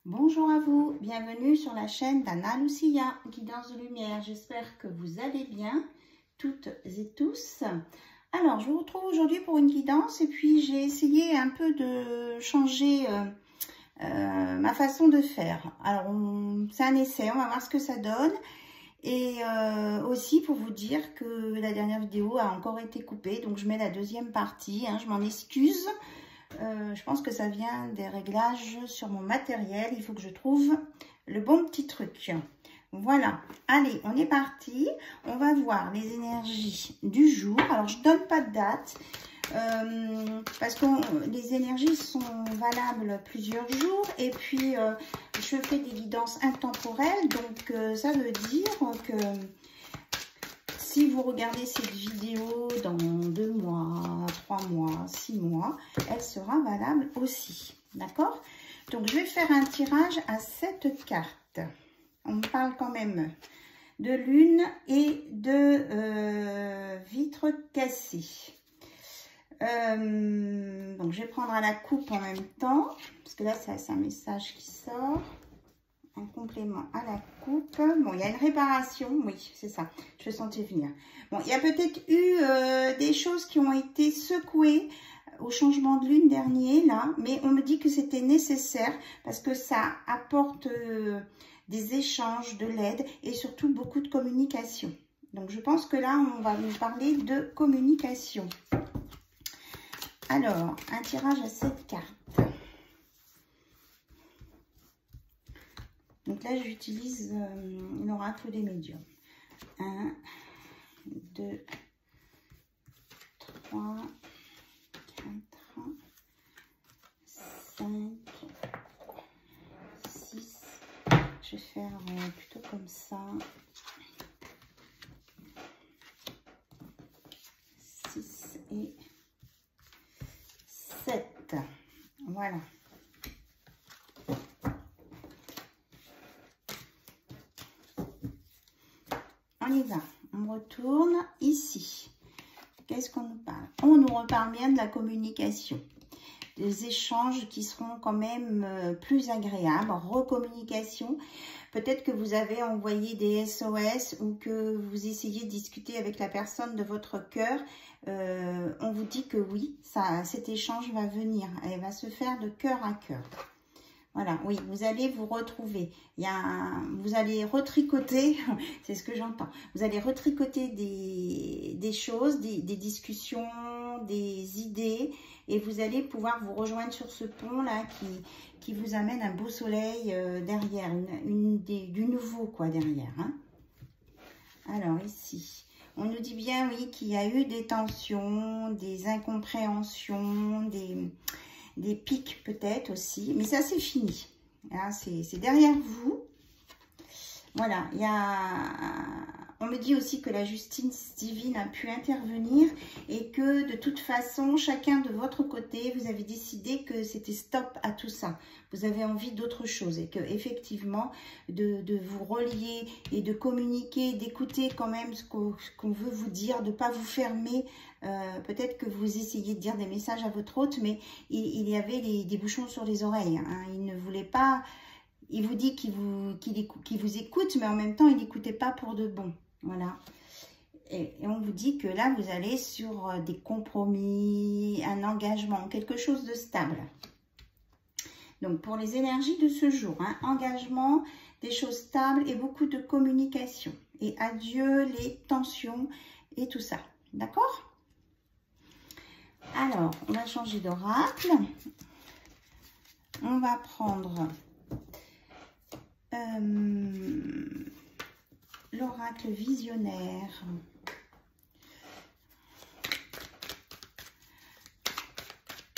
Bonjour à vous, bienvenue sur la chaîne d'Anna Lucia, Guidance de Lumière. J'espère que vous allez bien, toutes et tous. Alors, je vous retrouve aujourd'hui pour une guidance et puis j'ai essayé un peu de changer ma façon de faire. Alors, c'est un essai, on va voir ce que ça donne. Et aussi pour vous dire que la dernière vidéo a encore été coupée, donc je mets la deuxième partie, je m'en excuse. Je pense que ça vient des réglages sur mon matériel. Il faut que je trouve le bon petit truc. Voilà. Allez, on est parti. On va voir les énergies du jour. Alors, je ne donne pas de date parce que les énergies sont valables plusieurs jours. Et puis, je fais des guidances intemporelles. Donc, ça veut dire que si vous regardez cette vidéo dans 2 mois, 3 mois, 6 mois, elle sera valable aussi. D'accord? Donc, je vais faire un tirage à 7 cartes. On parle quand même de lune et de vitres cassées. Donc, je vais prendre à la coupe en même temps, parce que là, c'est un message qui sort. Un complément à la coupe. Bon, il y a une réparation. Oui, c'est ça. Je sentais venir. Bon, il y a peut-être eu des choses qui ont été secouées au changement de lune dernier, là. Mais on me dit que c'était nécessaire parce que ça apporte des échanges, de l'aide et surtout beaucoup de communication. Donc, je pense que là, on va nous parler de communication. Alors, un tirage à 7 cartes. Donc là, j'utilise l'oracle des médiums. 1, 2, 3, 4, 5, 6. Je vais faire plutôt comme ça. 6 et 7. Voilà. On y va, on retourne ici. Qu'est-ce qu'on nous parle? On nous reparle bien de la communication. Des échanges qui seront quand même plus agréables. Recommunication. Peut-être que vous avez envoyé des SOS ou que vous essayez de discuter avec la personne de votre cœur. On vous dit que oui, cet échange va venir. Elle va se faire de cœur à cœur. Voilà, oui, vous allez vous retrouver. Vous allez retricoter, c'est ce que j'entends. Vous allez retricoter des choses, des discussions, des idées. Et vous allez pouvoir vous rejoindre sur ce pont-là qui vous amène un beau soleil derrière. Du nouveau, quoi, derrière. Alors, ici, on nous dit bien, oui, qu'il y a eu des tensions, des incompréhensions, des pics peut-être aussi, mais ça c'est fini. C'est derrière vous. Voilà, on me dit aussi que la justice divine a pu intervenir et que de toute façon, chacun de votre côté, vous avez décidé que c'était stop à tout ça. Vous avez envie d'autre chose et que effectivement, de vous relier et de communiquer, d'écouter quand même ce qu'on veut vous dire, de ne pas vous fermer. Peut-être que vous essayez de dire des messages à votre hôte, mais il y avait des bouchons sur les oreilles. Il ne voulait pas... Il vous dit qu'il vous écoute, mais en même temps, il n'écoutait pas pour de bon. Voilà. Et on vous dit que là, vous allez sur des compromis, un engagement, quelque chose de stable. Donc, pour les énergies de ce jour, engagement, des choses stables et beaucoup de communication. Et adieu les tensions et tout ça. D'accord ? Alors, on va changer d'oracle. On va prendre l'oracle visionnaire.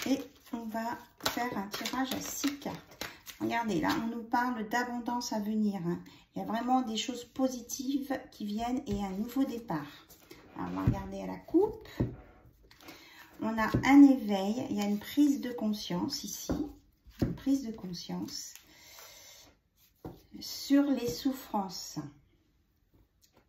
Et on va faire un tirage à 6 cartes. Regardez, là, on nous parle d'abondance à venir. Il y a vraiment des choses positives qui viennent et un nouveau départ. Alors, on va regarder à la coupe. On a un éveil, il y a une prise de conscience ici. Une prise de conscience sur les souffrances.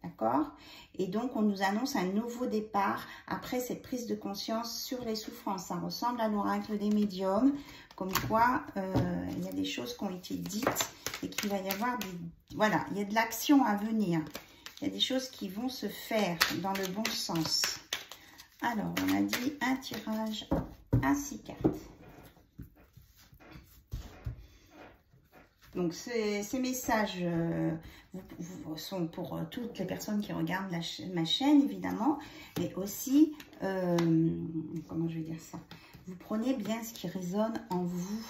D'accord? Et donc, on nous annonce un nouveau départ après cette prise de conscience sur les souffrances. Ça ressemble à l'oracle des médiums, comme quoi il y a des choses qui ont été dites et qu'il va y avoir des... Voilà, il y a de l'action à venir. Il y a des choses qui vont se faire dans le bon sens. Alors, on a dit un tirage à 6 cartes. Donc, ces messages sont pour toutes les personnes qui regardent ma chaîne, évidemment, mais aussi, comment je vais dire ça? Vous prenez bien ce qui résonne en vous,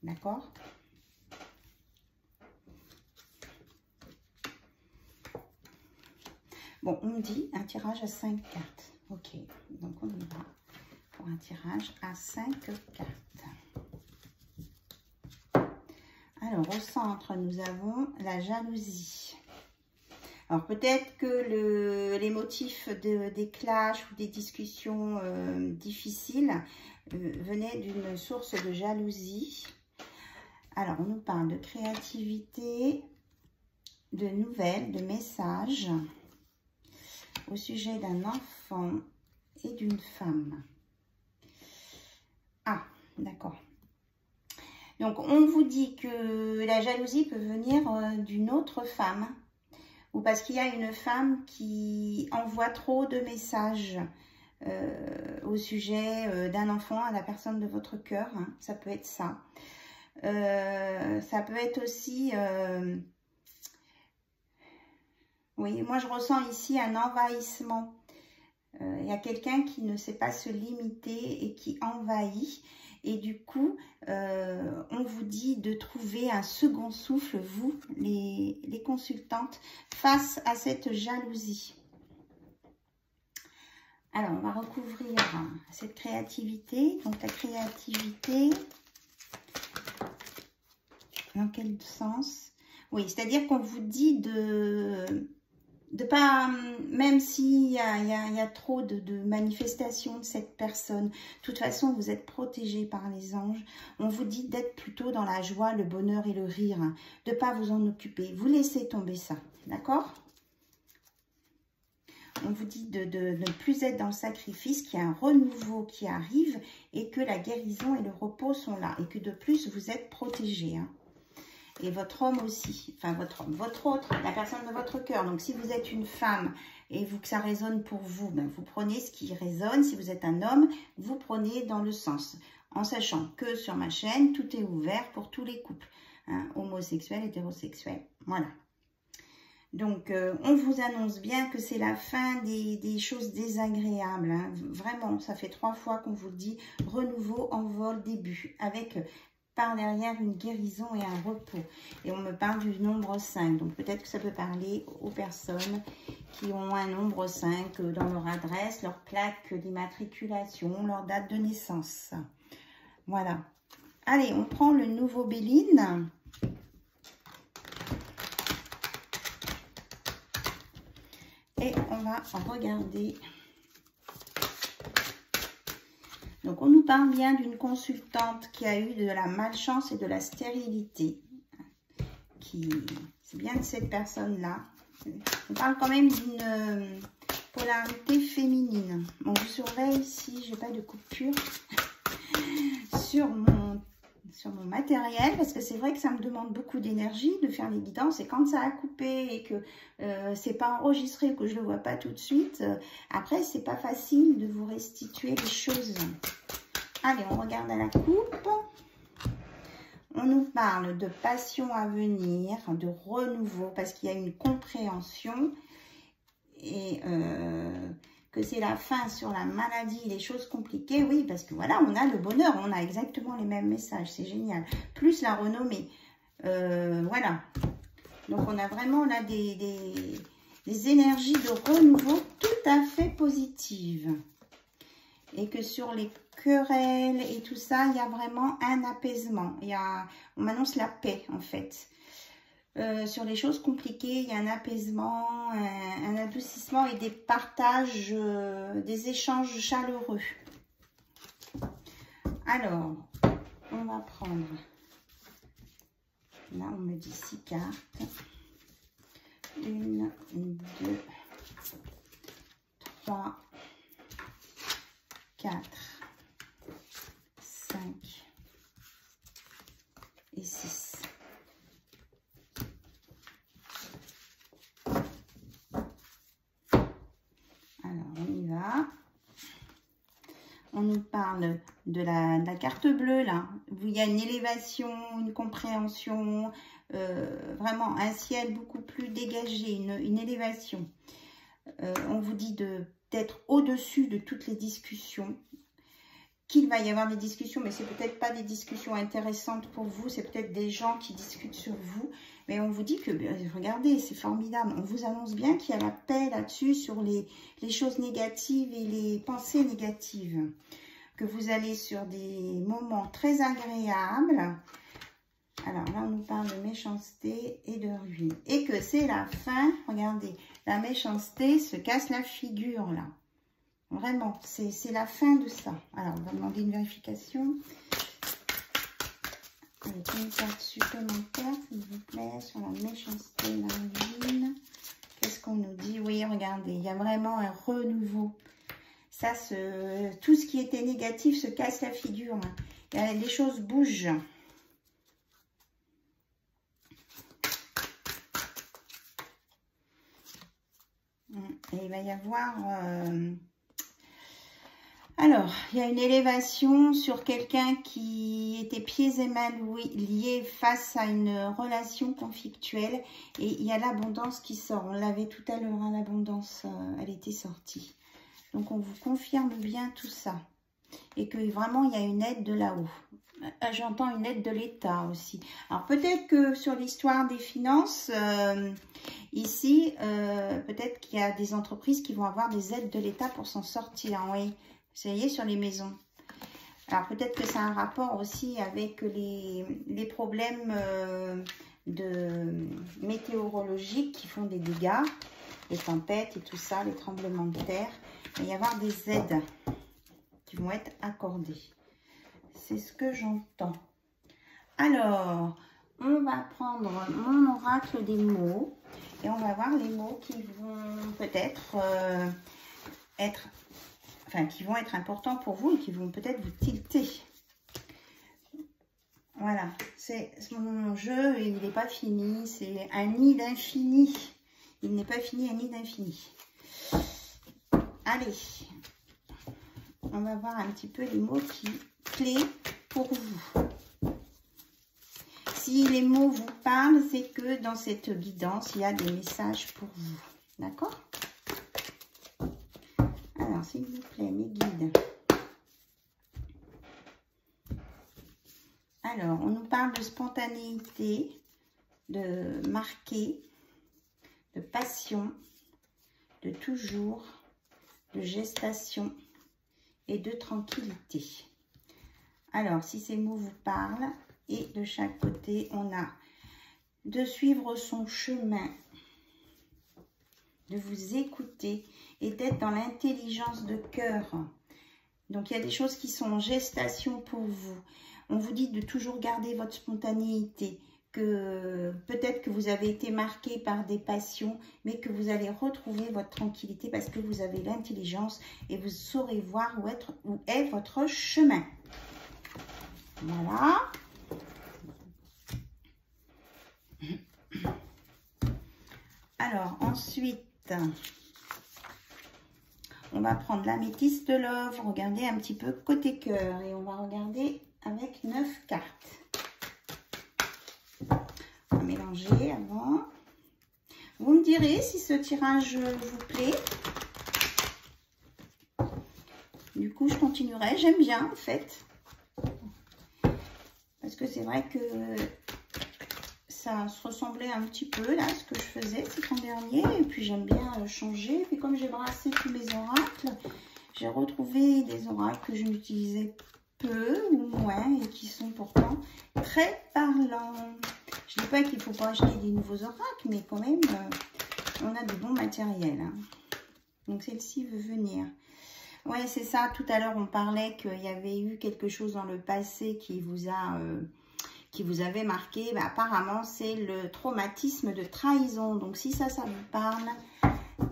d'accord? Bon, on me dit un tirage à 5 cartes. Ok, donc on y va pour un tirage à 5 cartes. Alors, au centre, nous avons la jalousie. Alors, peut-être que les motifs des clashs ou des discussions difficiles venaient d'une source de jalousie. Alors, on nous parle de créativité, de nouvelles, de messages au sujet d'un enfant et d'une femme. Ah, d'accord. Donc, on vous dit que la jalousie peut venir d'une autre femme ou parce qu'il y a une femme qui envoie trop de messages au sujet d'un enfant à la personne de votre cœur. Hein. Ça peut être ça. Ça peut être aussi... oui, moi je ressens ici un envahissement. Il y a quelqu'un qui ne sait pas se limiter et qui envahit. Et du coup, on vous dit de trouver un second souffle, vous, les consultantes, face à cette jalousie. Alors, on va recouvrir cette créativité. Donc, la créativité, dans quel sens? Oui, c'est-à-dire qu'on vous dit de pas, même s'il y a trop de manifestations de cette personne, de toute façon, vous êtes protégé par les anges. On vous dit d'être plutôt dans la joie, le bonheur et le rire, hein, de ne pas vous en occuper. Vous laissez tomber ça, d'accord? On vous dit de ne plus être dans le sacrifice, qu'il y a un renouveau qui arrive et que la guérison et le repos sont là. Et que de plus, vous êtes protégé, hein. Et votre homme aussi, enfin votre autre, la personne de votre cœur. Donc, si vous êtes une femme et que ça résonne pour vous, ben, vous prenez ce qui résonne. Si vous êtes un homme, vous prenez dans le sens. En sachant que sur ma chaîne, tout est ouvert pour tous les couples, hein, homosexuels, hétérosexuels. Voilà. Donc, on vous annonce bien que c'est la fin des choses désagréables. Hein. Vraiment, ça fait 3 fois qu'on vous dit renouveau, envol, début. Avec... par derrière une guérison et un repos. Et on me parle du nombre 5. Donc peut-être que ça peut parler aux personnes qui ont un nombre 5 dans leur adresse, leur plaque d'immatriculation, leur date de naissance. Voilà. Allez, on prend le nouveau Béline. Et on va regarder... Donc, on nous parle bien d'une consultante qui a eu de la malchance et de la stérilité. C'est bien de cette personne-là. On parle quand même d'une polarité féminine. On vous surveille ici, je n'ai pas de coupure sur mon matériel. Parce que c'est vrai que ça me demande beaucoup d'énergie de faire les guidances. Et quand ça a coupé et que c'est pas enregistré, que je ne le vois pas tout de suite, après, c'est pas facile de vous restituer les choses. Allez, on regarde à la coupe. On nous parle de passion à venir, de renouveau, parce qu'il y a une compréhension et que c'est la fin sur la maladie, les choses compliquées. Oui, parce que voilà, on a le bonheur, on a exactement les mêmes messages, c'est génial. Plus la renommée. Voilà. Donc, on a vraiment là des énergies de renouveau tout à fait positives. Et que sur les querelles et tout ça, il y a vraiment un apaisement. On m'annonce la paix, en fait. Sur les choses compliquées, il y a un apaisement, un adoucissement et des partages, des échanges chaleureux. Alors, on va prendre... Là, on me dit 6 cartes. 1, 2, 3, 4, 5 et 6. Alors, on y va. On nous parle de la carte bleue, là, où il y a une élévation, une compréhension, vraiment un ciel beaucoup plus dégagé, une élévation. On vous dit d'être au-dessus de toutes les discussions, qu'il va y avoir des discussions, mais c'est peut-être pas des discussions intéressantes pour vous, c'est peut-être des gens qui discutent sur vous, mais on vous dit que, regardez, c'est formidable, on vous annonce bien qu'il y a la paix là-dessus sur les choses négatives et les pensées négatives, que vous allez sur des moments très agréables. Alors là, on nous parle de méchanceté et de ruine, et que c'est la fin, regardez, la méchanceté se casse la figure, là. Vraiment, c'est la fin de ça. Alors, on va demander une vérification. Avec une carte supplémentaire, s'il vous plaît, sur la méchanceté, la ruine. Qu'est-ce qu'on nous dit? Oui, regardez, il y a vraiment un renouveau. Ça, tout ce qui était négatif se casse la figure. Les choses bougent. Et il va y avoir... Alors, il y a une élévation sur quelqu'un qui était pieds et mains liés face à une relation conflictuelle. Et il y a l'abondance qui sort. On l'avait tout à l'heure, hein, l'abondance, elle était sortie. Donc, on vous confirme bien tout ça. Et que vraiment, il y a une aide de là-haut. J'entends une aide de l'État aussi. Alors, peut-être que sur l'histoire des finances, ici, peut-être qu'il y a des entreprises qui vont avoir des aides de l'État pour s'en sortir, oui. Vous voyez, sur les maisons. Alors, peut-être que ça a un rapport aussi avec les problèmes météorologiques qui font des dégâts, les tempêtes et tout ça, les tremblements de terre. Il va y avoir des aides qui vont être accordées. C'est ce que j'entends. Alors, on va prendre mon oracle des mots et on va voir les mots qui vont peut-être qui vont être importants pour vous et qui vont peut-être vous tilter. Voilà, c'est mon jeu, il n'est pas fini, c'est un nid d'infini. Il n'est pas fini, un nid d'infini. Allez, on va voir un petit peu les mots clés pour vous. Si les mots vous parlent, c'est que dans cette guidance, il y a des messages pour vous. D'accord ? Alors, s'il vous plaît, mes guides. Alors, on nous parle de spontanéité, de marquer, de passion, de toujours, de gestation et de tranquillité. Alors, si ces mots vous parlent, et de chaque côté, on a de suivre son chemin, de vous écouter et d'être dans l'intelligence de cœur. Donc, il y a des choses qui sont en gestation pour vous. On vous dit de toujours garder votre spontanéité, que peut-être que vous avez été marqué par des passions, mais que vous allez retrouver votre tranquillité parce que vous avez l'intelligence et vous saurez voir où est votre chemin. Voilà. Alors, ensuite, on va prendre l'améthyste de love, regarder un petit peu côté cœur et on va regarder avec 9 cartes. On va mélanger avant. Vous me direz si ce tirage vous plaît. Du coup, je continuerai. J'aime bien en fait. Parce que c'est vrai que ça se ressemblait un petit peu là, ce que je faisais cet an dernier. Et puis j'aime bien changer. Et puis comme j'ai brassé tous mes oracles, j'ai retrouvé des oracles que je n'utilisais peu ou moins et qui sont pourtant très parlants. Je ne dis pas qu'il ne faut pas acheter des nouveaux oracles, mais quand même, on a du bon matériel. Hein. Donc celle-ci veut venir. Ouais, c'est ça. Tout à l'heure, on parlait qu'il y avait eu quelque chose dans le passé qui vous a qui vous avait marqué, ben, apparemment, c'est le traumatisme de trahison. Donc, si ça vous parle,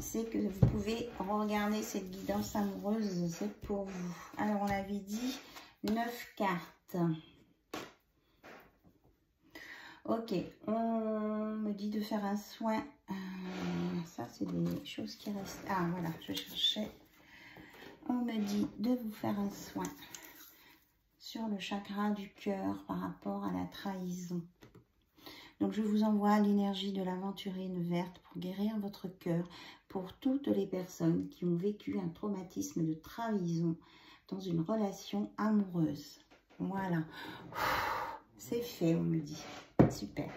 c'est que vous pouvez regarder cette guidance amoureuse, c'est pour vous. Alors, on avait dit 9 cartes. Ok, on me dit de faire un soin. Ça, c'est des choses qui restent. Ah, voilà, je cherchais. On me dit de vous faire un soin sur le chakra du cœur par rapport à la trahison. Donc, je vous envoie l'énergie de l'aventurine verte pour guérir votre cœur pour toutes les personnes qui ont vécu un traumatisme de trahison dans une relation amoureuse. Voilà. C'est fait, on me dit. Super.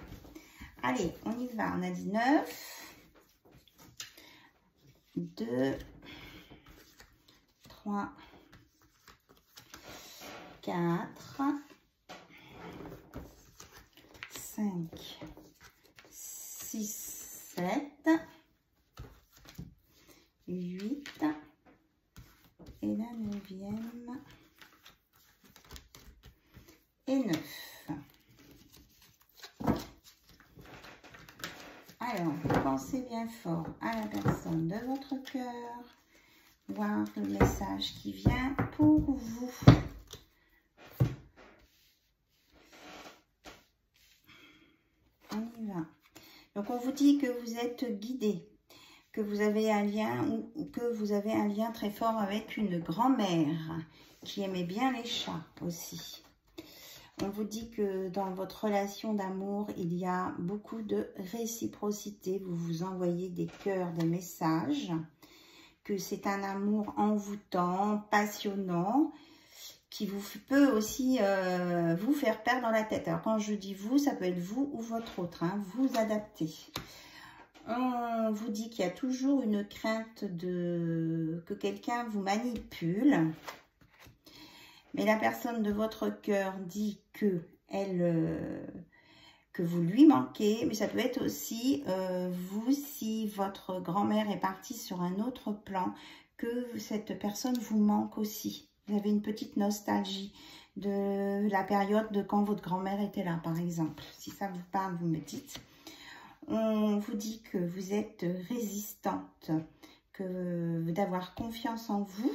Allez, on y va. On a dit 9, 2, 3, 4, 5, 6, 7, 8 et la 9e et 9. Alors, pensez bien fort à la personne de votre cœur, voir le message qui vient pour vous. On y va. Donc, on vous dit que vous êtes guidé, que vous avez un lien ou que vous avez un lien très fort avec une grand-mère qui aimait bien les chats aussi. On vous dit que dans votre relation d'amour, il y a beaucoup de réciprocité. Vous vous envoyez des cœurs, des messages. Que c'est un amour envoûtant, passionnant, qui vous peut aussi vous faire perdre la tête. Alors quand je dis vous, ça peut être vous ou votre autre. Hein, vous adaptez. On vous dit qu'il y a toujours une crainte que quelqu'un vous manipule. Mais la personne de votre cœur dit que vous lui manquez. Mais ça peut être aussi vous, si votre grand-mère est partie sur un autre plan, que cette personne vous manque aussi. Vous avez une petite nostalgie de la période de quand votre grand-mère était là, par exemple. Si ça vous parle, vous me dites. On vous dit que vous êtes résistante, d'avoir confiance en vous,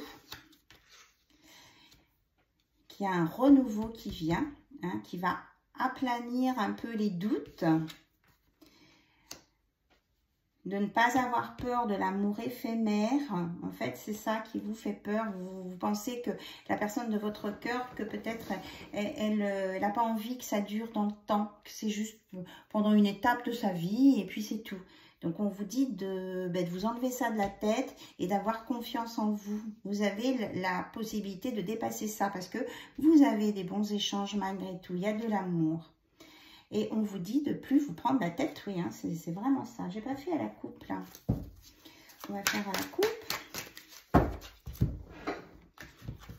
qu'il y a un renouveau qui vient, hein, qui va aplanir un peu les doutes, de ne pas avoir peur de l'amour éphémère. En fait, c'est ça qui vous fait peur. Vous pensez que la personne de votre cœur, que peut-être elle n'a pas envie que ça dure dans le temps, que c'est juste pendant une étape de sa vie et puis c'est tout. Donc, on vous dit de vous enlever ça de la tête et d'avoir confiance en vous. Vous avez la possibilité de dépasser ça parce que vous avez des bons échanges malgré tout. Il y a de l'amour. Et on vous dit de plus vous prendre la tête. Oui, hein, c'est vraiment ça. J'ai pas fait à la coupe, là. On va faire à la coupe.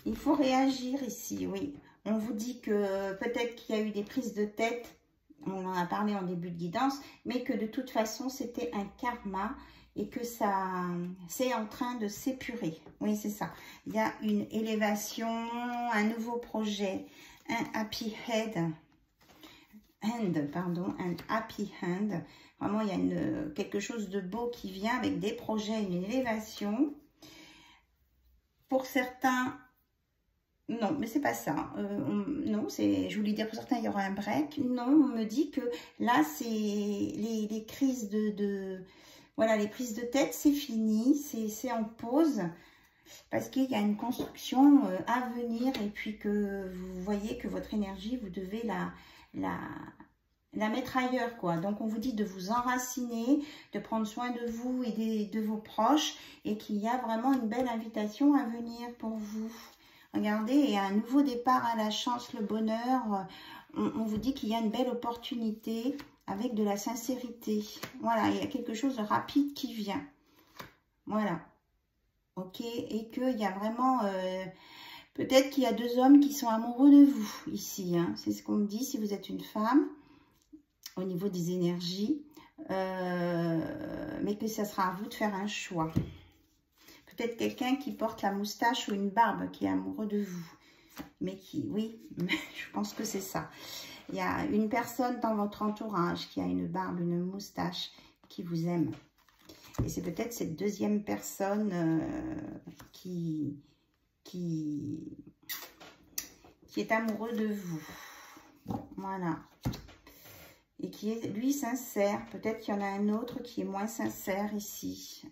Il faut réagir ici, oui. On vous dit que peut-être qu'il y a eu des prises de tête. On en a parlé en début de guidance. Mais que de toute façon, c'était un karma. Et que ça, c'est en train de s'épurer. Oui, c'est ça. Il y a une élévation, un nouveau projet, un happy head. Un happy hand. Vraiment, il y a quelque chose de beau qui vient avec des projets, une élévation. Pour certains, non, mais c'est pas ça. Non, je voulais dire pour certains, il y aura un break. Non, on me dit que là, c'est les crises voilà, les prises de tête, c'est fini, c'est en pause. Parce qu'il y a une construction à venir et puis que vous voyez que votre énergie, vous devez la mettre ailleurs, quoi. Donc, on vous dit de vous enraciner, de prendre soin de vous et de vos proches et qu'il y a vraiment une belle invitation à venir pour vous. Regardez, il y a un nouveau départ à la chance, le bonheur. On vous dit qu'il y a une belle opportunité avec de la sincérité. Voilà, il y a quelque chose de rapide qui vient. Voilà. Ok, et qu'il y a vraiment... peut-être qu'il y a deux hommes qui sont amoureux de vous ici. Hein. C'est ce qu'on me dit si vous êtes une femme au niveau des énergies. Mais que ça sera à vous de faire un choix. Peut-être quelqu'un qui porte la moustache ou une barbe qui est amoureux de vous. Mais qui, oui, je pense que c'est ça. Il y a une personne dans votre entourage qui a une barbe, une moustache, qui vous aime. Et c'est peut-être cette deuxième personne qui est amoureux de vous. Voilà. Et qui est, lui, sincère. Peut-être qu'il y en a un autre qui est moins sincère ici.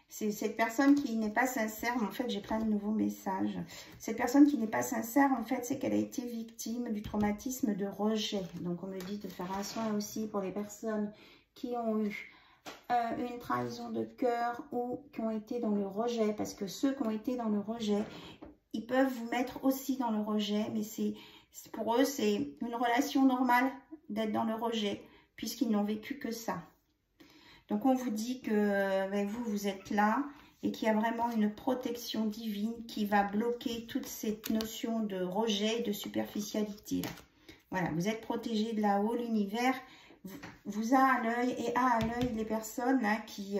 C'est cette personne qui n'est pas sincère. En fait, j'ai plein de nouveaux messages. Cette personne qui n'est pas sincère, en fait, c'est qu'elle a été victime du traumatisme de rejet. Donc, on me dit de faire un soin aussi pour les personnes qui ont eu une trahison de cœur ou qui ont été dans le rejet. Parce que ceux qui ont été dans le rejet, ils peuvent vous mettre aussi dans le rejet. Mais pour eux, c'est une relation normale d'être dans le rejet, puisqu'ils n'ont vécu que ça. Donc, on vous dit que vous êtes là et qu'il y a vraiment une protection divine qui va bloquer toute cette notion de rejet et de superficialité. Là. Voilà, vous êtes protégé de là-haut. L'univers vous a à l'œil et a à l'œil les personnes là, qui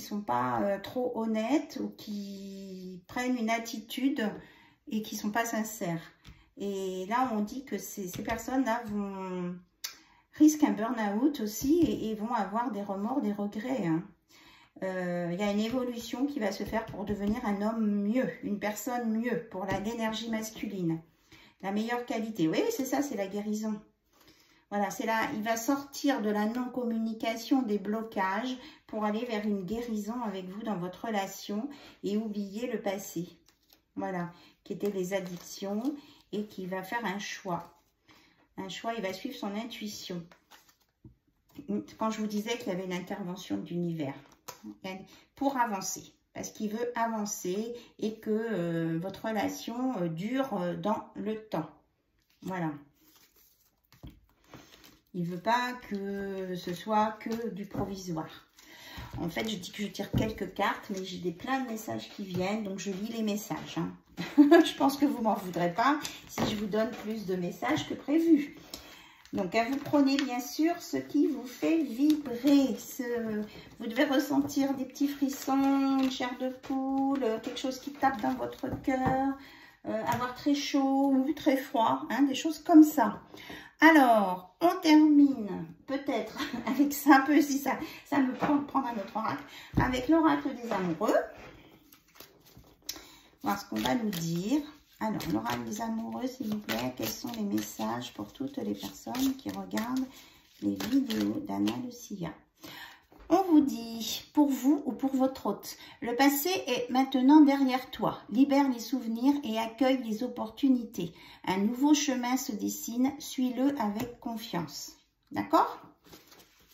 sont pas trop honnêtes ou qui prennent une attitude et qui sont pas sincères. Et là, on dit que ces personnes-là risquent un burn-out aussi et vont avoir des remords, des regrets. Hein. Y a une évolution qui va se faire pour devenir un homme mieux, une personne mieux, pour l'énergie masculine. La meilleure qualité. Oui, c'est ça, c'est la guérison. Voilà, c'est là, il va sortir de la non-communication, des blocages, pour aller vers une guérison avec vous dans votre relation et oublier le passé. Voilà, qui étaient les addictions et qui va faire un choix. Un choix, il va suivre son intuition. Quand je vous disais qu'il y avait une intervention de l'univers pour avancer. Parce qu'il veut avancer et que votre relation dure dans le temps. Voilà. Il ne veut pas que ce soit que du provisoire. En fait, je dis que je tire quelques cartes, mais j'ai plein de messages qui viennent, donc je lis les messages. Hein. Je pense que vous ne m'en voudrez pas si je vous donne plus de messages que prévu. Donc, vous prenez bien sûr ce qui vous fait vibrer. Vous devez ressentir des petits frissons, une chair de poule, quelque chose qui tape dans votre cœur, avoir très chaud ou très froid, hein, des choses comme ça. Alors, on termine peut-être avec ça, un peu si ça me prend un autre oracle, avec l'oracle des amoureux. Voir ce qu'on va nous dire. Alors, l'oracle des amoureux, s'il vous plaît, quels sont les messages pour toutes les personnes qui regardent les vidéos d'Anna Lucia? On vous dit, pour vous ou pour votre hôte, le passé est maintenant derrière toi. Libère les souvenirs et accueille les opportunités. Un nouveau chemin se dessine, suis-le avec confiance. D'accord?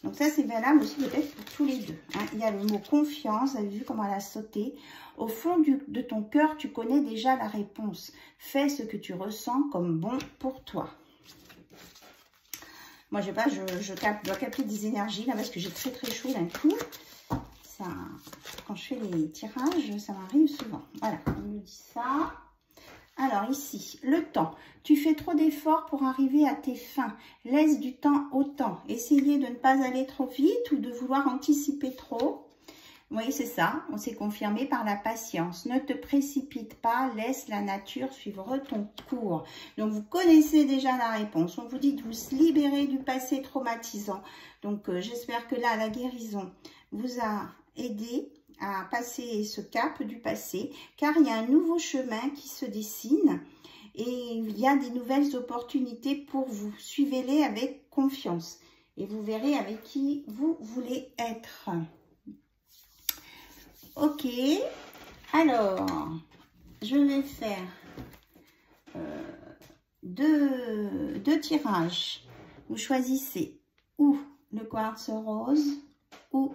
Donc ça, c'est valable aussi peut-être pour tous les deux. Hein. Il y a le mot confiance, vous avez vu comment elle a sauté. Au fond de ton cœur, tu connais déjà la réponse. Fais ce que tu ressens comme bon pour toi. Moi, je sais pas, je dois capter des énergies là parce que j'ai très très chaud d'un coup. Ça, quand je fais les tirages, ça m'arrive souvent. Voilà, on me dit ça. Alors ici, le temps. Tu fais trop d'efforts pour arriver à tes fins. Laisse du temps au temps. Essayez de ne pas aller trop vite ou de vouloir anticiper trop. Oui, c'est ça. On s'est confirmé par la patience. Ne te précipite pas. Laisse la nature suivre ton cours. Donc, vous connaissez déjà la réponse. On vous dit de vous libérer du passé traumatisant. Donc, j'espère que là, la guérison vous a aidé à passer ce cap du passé, car il y a un nouveau chemin qui se dessine et il y a des nouvelles opportunités pour vous. Suivez-les avec confiance et vous verrez avec qui vous voulez être. Ok, alors je vais faire deux tirages. Vous choisissez ou le quartz rose ou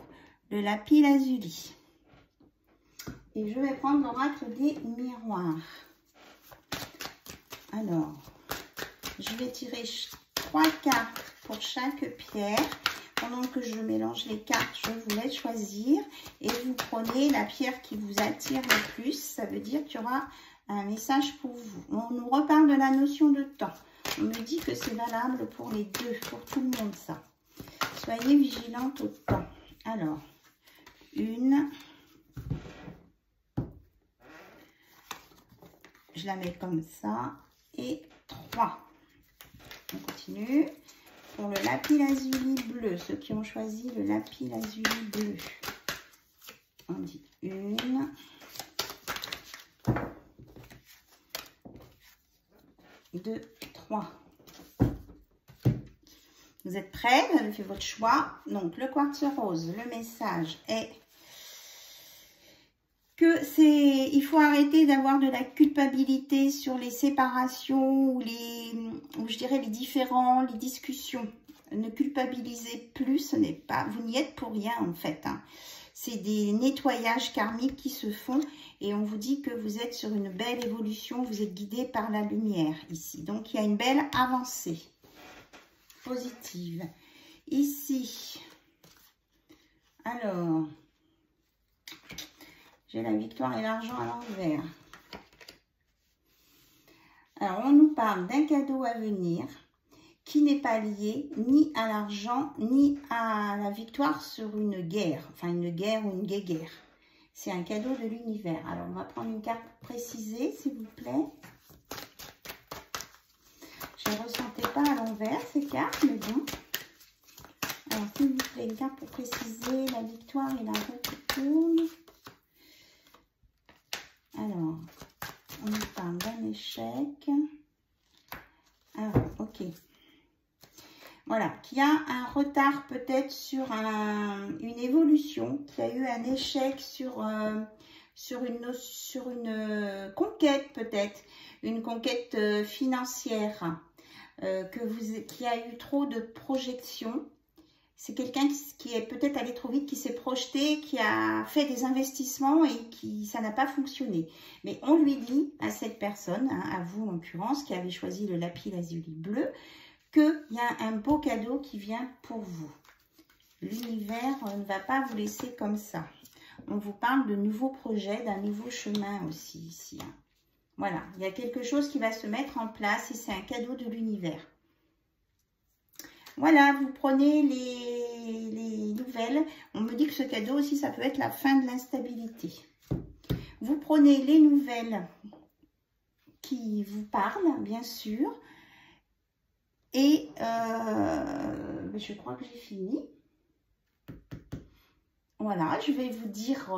le lapis lazuli. Et je vais prendre l'oracle des miroirs. Alors, je vais tirer 3 cartes pour chaque pierre. Pendant que je mélange les cartes, je vous laisse choisir. Et vous prenez la pierre qui vous attire le plus. Ça veut dire qu'il y aura un message pour vous. On nous reparle de la notion de temps. On me dit que c'est valable pour les deux, pour tout le monde ça. Soyez vigilante au temps. Alors, une... Je la mets comme ça. Et 3. 3. On continue. Pour le lapis lazuli bleu, ceux qui ont choisi le lapis lazuli bleu, on dit 1, 2, 3. Vous êtes prêts? Vous avez fait votre choix. Donc, le quartz rose, le message est que il faut arrêter d'avoir de la culpabilité sur les séparations ou je dirais les différends, les discussions. Ne culpabilisez plus, ce n'est pas, vous n'y êtes pour rien en fait. Hein. C'est des nettoyages karmiques qui se font et on vous dit que vous êtes sur une belle évolution, vous êtes guidé par la lumière ici. Donc, il y a une belle avancée positive. Ici, alors, j'ai la victoire et l'argent à l'envers. Alors, on nous parle d'un cadeau à venir qui n'est pas lié ni à l'argent, ni à la victoire sur une guerre. Enfin, une guerre ou une guéguerre. C'est un cadeau de l'univers. Alors, on va prendre une carte pour préciser, s'il vous plaît. Je ne ressentais pas à l'envers, ces cartes, mais bon. Alors, s'il vous plaît, une carte pour préciser la victoire et la roue qui tourne. Alors, on nous parle d'un échec. Alors, ok. Voilà, qu'il y a un retard peut-être sur une évolution, qu'il y a eu un échec sur une conquête peut-être, une conquête financière, qui a eu trop de projections. C'est quelqu'un qui est peut-être allé trop vite, qui s'est projeté, qui a fait des investissements et ça n'a pas fonctionné. Mais on lui dit à cette personne, hein, à vous en l'occurrence, qui avez choisi le lapis lazuli bleu, qu'il y a un beau cadeau qui vient pour vous. L'univers ne va pas vous laisser comme ça. On vous parle de nouveaux projets, d'un nouveau chemin aussi ici. Hein. Voilà, il y a quelque chose qui va se mettre en place et c'est un cadeau de l'univers. Voilà, vous prenez les nouvelles. On me dit que ce cadeau aussi, ça peut être la fin de l'instabilité. Vous prenez les nouvelles qui vous parlent, bien sûr. Et je crois que j'ai fini. Voilà, je vais vous dire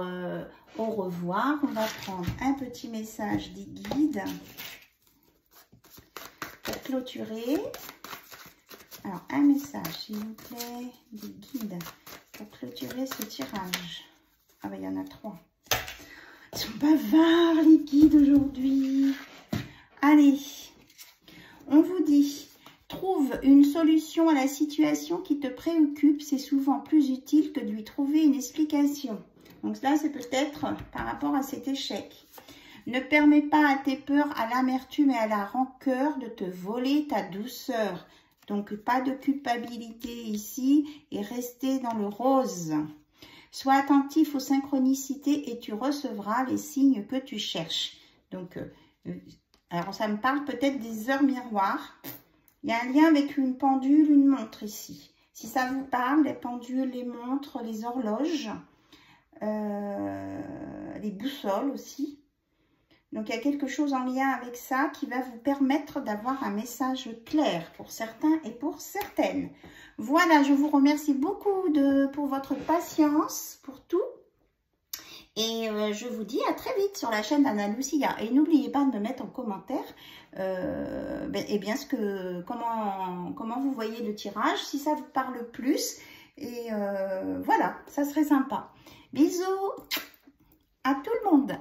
au revoir. On va prendre un petit message des guides pour clôturer. Alors, un message, s'il vous plaît, des guides pour clôturer ce tirage. Ah ben, il y en a 3. Ils sont bavards, les guides, aujourd'hui. Allez, on vous dit, trouve une solution à la situation qui te préoccupe. C'est souvent plus utile que de lui trouver une explication. Donc là, c'est peut-être par rapport à cet échec. Ne permets pas à tes peurs, à l'amertume et à la rancœur de te voler ta douceur. Donc, pas de culpabilité ici et restez dans le rose. Sois attentif aux synchronicités et tu recevras les signes que tu cherches. Donc, alors ça me parle peut-être des heures miroirs. Il y a un lien avec une pendule, une montre ici. Si ça vous parle, les pendules, les montres, les horloges, les boussoles aussi. Donc, il y a quelque chose en lien avec ça qui va vous permettre d'avoir un message clair pour certains et pour certaines. Voilà, je vous remercie beaucoup pour votre patience, pour tout. Et je vous dis à très vite sur la chaîne d'Anna Lucia. Et n'oubliez pas de me mettre en commentaire comment vous voyez le tirage, si ça vous parle plus. Et voilà, ça serait sympa. Bisous à tout le monde.